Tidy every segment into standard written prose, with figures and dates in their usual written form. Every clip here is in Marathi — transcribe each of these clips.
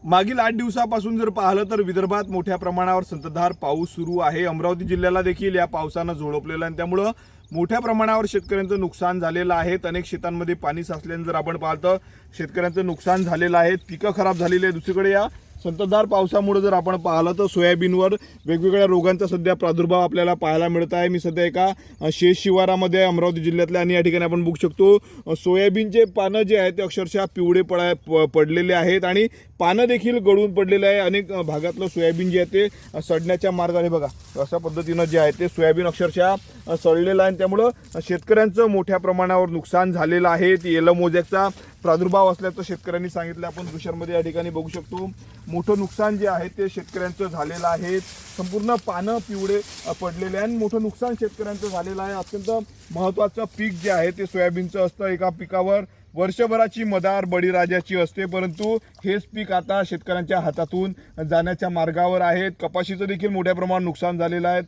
मागील 8 दिवसापासून जर पाहिलं तर विदर्भात मोठ्या प्रमाणावर संततधार पाऊस सुरू आहे। अमरावती जिल्ह्याला देखील या पावसानं झोडपलेलं आहे, त्यामुळे मोठ्या प्रमाणावर शेतकऱ्यांचं नुकसान झालेलं आहे। अनेक शेतांमध्ये पाणी साचल्याने जर आपण पाहतो शेतकऱ्यांचं नुकसान झालेलं आहे, पिकं खराब झालेली आहे। दुसरीकडे या संततधार पावसामुळे जर आपण पाहिलं तर सोयाबीनवर वेगवेगळ्या रोगांचा सध्या प्रादुर्भाव आपल्याला पाहायला मिळत आहे। मी सध्या एका शेत शिवारामध्ये अमरावती जिल्ह्यातल्या आणि या ठिकाणी आपण बघू शकतो सोयाबीनचे पानं जे आहेत ते अक्षरशः पिवळे पडलेले आहेत आणि पानं देखील गळून पडलेले आहे। अनेक भागातलं सोयाबीन जे आहे ते सडण्याच्या मार्गाने बघा अशा पद्धतीनं जे आहे ते सोयाबीन अक्षरशः सडलेलं आहे, त्यामुळे शेतकऱ्यांचं मोठ्या प्रमाणावर नुकसान झालेलं आहे। येलो मोजेचा प्रादुर्भाव असल्याचं शेतकऱ्यांनी सांगितलं। आपण दृश्यांमध्ये या ठिकाणी बघू शकतो मोठं नुकसान जे आहे ते शेतकऱ्यांचं झालेलं आहे। संपूर्ण पानं पिवळे पडलेले आहे, मोठं नुकसान शेतकऱ्यांचं झालेलं आहे। अत्यंत महत्त्वाचं पीक जे आहे ते सोयाबीनचं असतं। एका पिकावर वर्षभराची मदार बळीराजाची असते, परंतु हेच पीक आता शेतकऱ्यांच्या हातातून जाण्याच्या मार्गावर आहे। कपाशीचं देखील मोठ्या प्रमाणात नुकसान झालेलं आहे।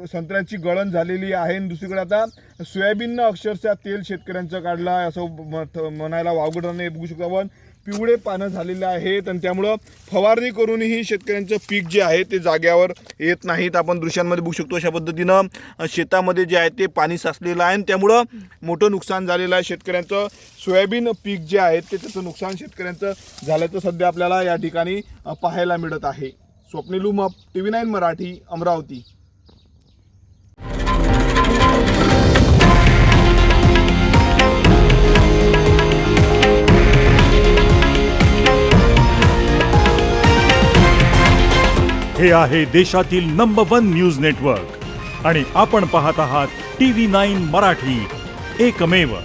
संत्र्याची गळण झालेली आहे। दुसरीकडे आता सोयाबीननं अक्षरशः तेल शेतकऱ्यांचं काढलं आहे असं म्हणायला वावगं नाही। बघू शकतो आपण पिवळे पानं झालेले आहेत आणि त्यामुळे फवारणी करूनही शेतकऱ्यांचं पीक जे आहे ते जाग्यावर येत नाहीत। आपण दृश्यांमध्ये बघू शकतो अशा पद्धतीनं शेतामध्ये जे आहे ते पाणी साचलेलं आहे, त्यामुळे मोठं नुकसान झालेलं आहे शेतकऱ्यांचं। सोयाबीन पीक जे आहे ते त्याचं नुकसान शेतकऱ्यांचं झाल्याचं सध्या आपल्याला या ठिकाणी पाहायला मिळत आहे। स्वप्नील उमप, TV9 मराठी, अमरावती। हे आहे देशातील नंबर 1 न्यूज नेटवर्क आणि आपण पाहत आहात TV9 मराठी, एकमेव।